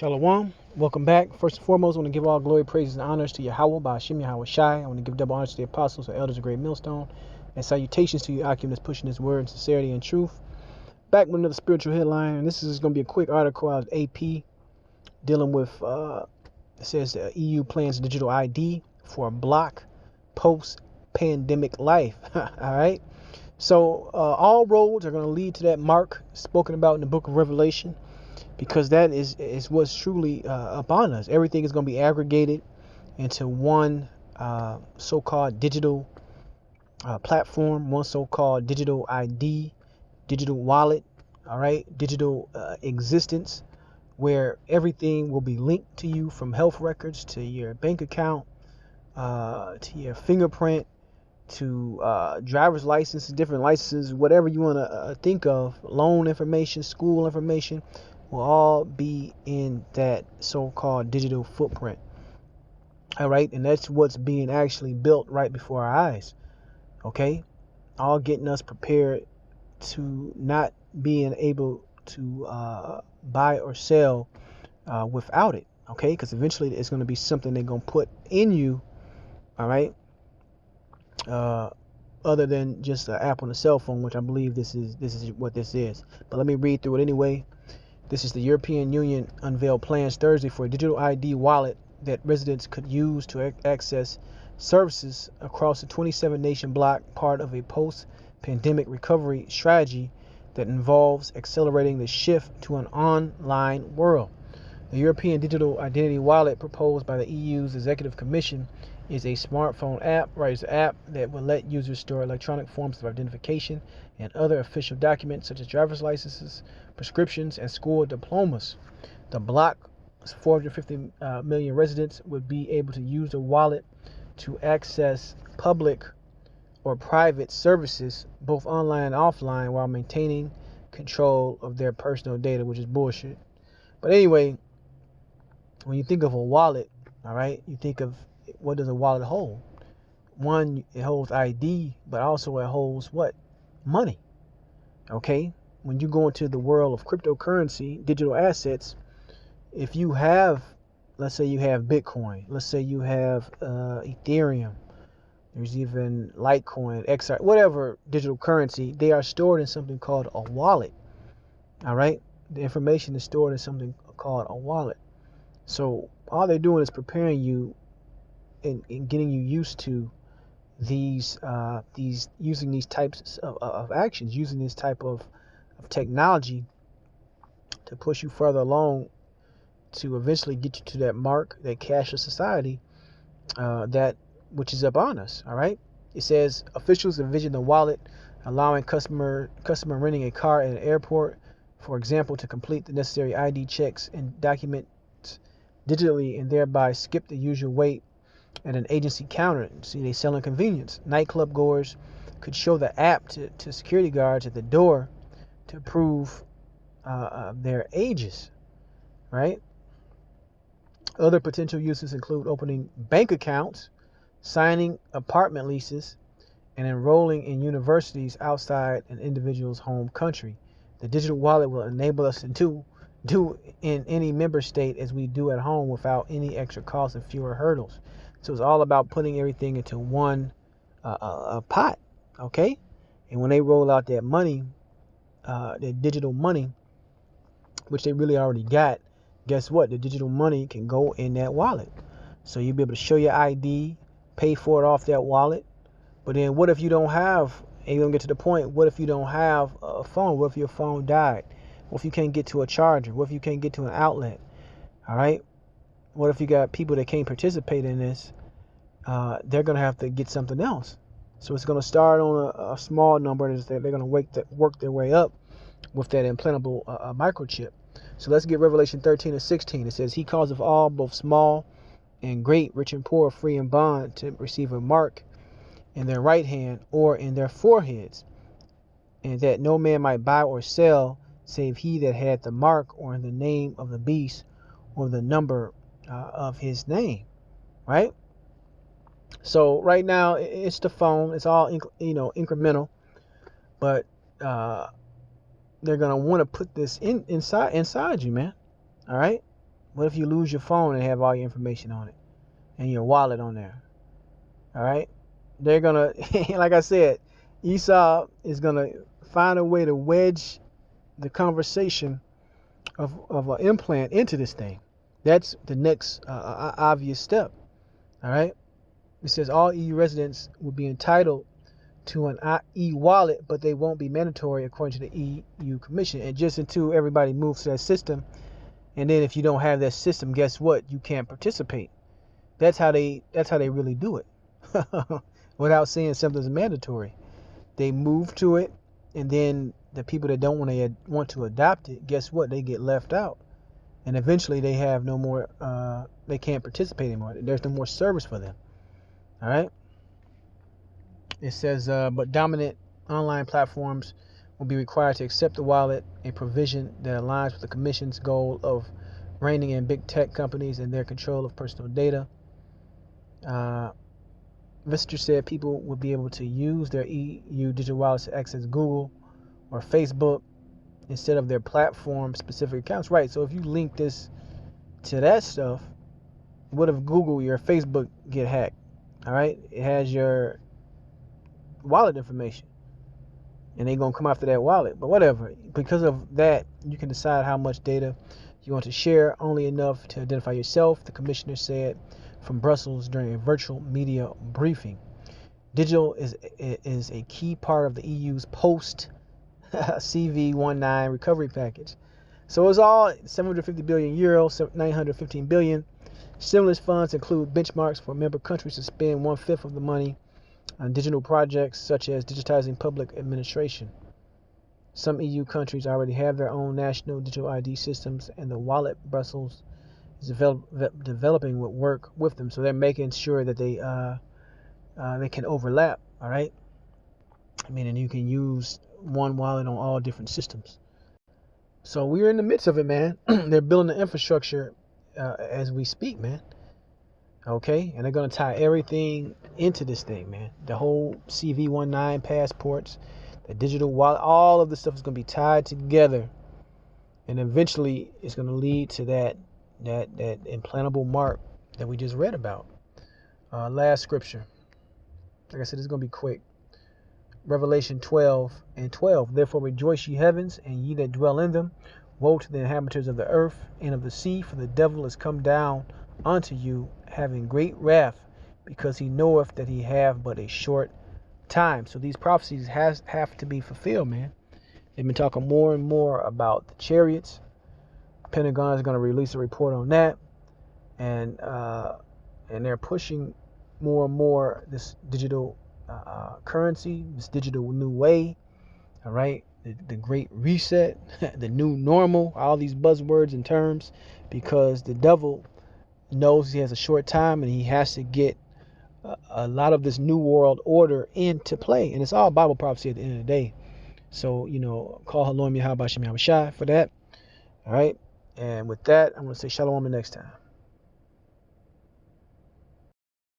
Shalom. Welcome back. First and foremost, I want to give all glory, praises, and honors to Yahweh by Hashem Yahweh Shai. I want to give double honors to the apostles and elders of Great Millstone. And salutations to you, Akim, that's pushing this word in sincerity and truth. Back with another spiritual headline. And this is going to be a quick article out of AP dealing with, it says the EU plans digital ID for a block post-pandemic life. All right. So all roads are going to lead to that mark spoken about in the book of Revelation, because that is what's truly upon us. Everything is going to be aggregated into one so-called digital platform, one so-called digital ID, digital wallet, all right, digital existence, where everything will be linked to you, from health records to your bank account, to your fingerprint, to driver's licenses, different licenses, whatever you want to think of, loan information, school information, will all be in that so-called digital footprint. All right, and that's what's being actually built right before our eyes. Okay, all getting us prepared to not being able to buy or sell without it. Okay, because eventually it's going to be something they're going to put in you. All right, other than just an app on the cell phone, which I believe this is what this is. But let me read through it anyway. This is the European Union unveiled plans Thursday for a digital ID wallet that residents could use to access services across the 27-nation bloc, part of a post-pandemic recovery strategy that involves accelerating the shift to an online world. The European Digital Identity Wallet, proposed by the EU's Executive Commission, is a smartphone app, It's an app that will let users store electronic forms of identification and other official documents such as driver's licenses, prescriptions, and school diplomas. The bloc's 450 million residents would be able to use the wallet to access public or private services, both online and offline, while maintaining control of their personal data, which is bullshit. But anyway, when you think of a wallet, all right, you think of, what does a wallet hold? One, it holds ID, but also it holds what? Money. Okay? When you go into the world of cryptocurrency, digital assets, if you have, let's say you have Bitcoin, let's say you have Ethereum, there's even Litecoin, XR, whatever digital currency, they are stored in something called a wallet. All right? The information is stored in something called a wallet. So all they're doing is preparing you and getting you used to these using these types of actions, using this type of technology to push you further along, to eventually get you to that mark, that cashless society, that which is upon us. All right. It says officials envision the wallet allowing customer renting a car at an airport, for example, to complete the necessary ID checks and documents digitally, and thereby skip the usual wait at an agency counter. See, they selling convenience. Nightclub goers could show the app to security guards at the door to prove their ages, right? Other potential uses include opening bank accounts, signing apartment leases, and enrolling in universities outside an individual's home country. The digital wallet will enable us to do in any member state as we do at home, without any extra costs and fewer hurdles. So it's all about putting everything into one pot, okay? And when they roll out that money, that digital money, which they really already got, guess what? The digital money can go in that wallet. So you'll be able to show your ID, pay for it off that wallet. But then what if you don't have, and you're going to get to the point, what if you don't have a phone? What if your phone died? What if you can't get to a charger? What if you can't get to an outlet? All right? What if you got people that can't participate in this? They're going to have to get something else. So it's going to start on a small number, and they're going to work their way up with that implantable microchip. So let's get Revelation 13 and 16. It says, he causeth all, both small and great, rich and poor, free and bond, to receive a mark in their right hand or in their foreheads, and that no man might buy or sell, save he that had the mark, or in the name of the beast, or the number of his name. Right? So right now it's the phone. It's all incremental, but they're gonna want to put this inside you, man. All right. What if you lose your phone and have all your information on it and your wallet on there? All right. They're going to, like I said, Esau is going to find a way to wedge the conversation of an implant into this thing. That's the next obvious step. All right. It says all EU residents will be entitled to an e-wallet, but they won't be mandatory according to the EU Commission. And just until everybody moves to that system, and then if you don't have that system, guess what? You can't participate. That's how they really do it. Without saying something's mandatory. They move to it, and then the people that don't want to adopt it, guess what? They get left out. And eventually they have no more they can't participate anymore. There's no more service for them. All right? It says, but dominant online platforms will be required to accept the wallet, a provision that aligns with the Commission's goal of reining in big tech companies and their control of personal data. Visser said people will be able to use their EU digital wallets to access Google or Facebook instead of their platform-specific accounts. Right, so if you link this to that stuff, what if Google, your Facebook get hacked? All right, it has your wallet information, and they're going to come after that wallet. But whatever, because of that, you can decide how much data you want to share, only enough to identify yourself, the commissioner said from Brussels during a virtual media briefing. Digital is a key part of the EU's post CV19 recovery package. So it's all 750 billion euros, 915 billion. Stimulus funds include benchmarks for member countries to spend 1/5 of the money on digital projects such as digitizing public administration. Some EU countries already have their own national digital ID systems, and the wallet Brussels is developing would work with them. So they're making sure that they can overlap. All right. I mean, and you can use one wallet on all different systems. So we're in the midst of it, man. They're building the infrastructure as we speak, man. Okay, and they're gonna tie everything into this thing, man. The whole CV19 passports, the digital wallet, all of this stuff is gonna be tied together, and eventually it's gonna lead to that implantable mark that we just read about. Last scripture. Like I said, it's gonna be quick. Revelation 12:12. Therefore rejoice, ye heavens, and ye that dwell in them. Woe to the inhabitants of the earth and of the sea, for the devil is come down unto you, having great wrath, because he knoweth that he have but a short time. So these prophecies have to be fulfilled, man. They've been talking more and more about the chariots. Pentagon is going to release a report on that, and they're pushing more and more this digital currency, this digital new way. All right, the great reset, the new normal, all these buzzwords and terms, because the devil knows he has a short time and he has to get a lot of this new world order into play. And it's all Bible prophecy at the end of the day. So, call Halom Yahweh Shem Yahweh Shai for that. All right. And with that, I'm going to say shalom the next time.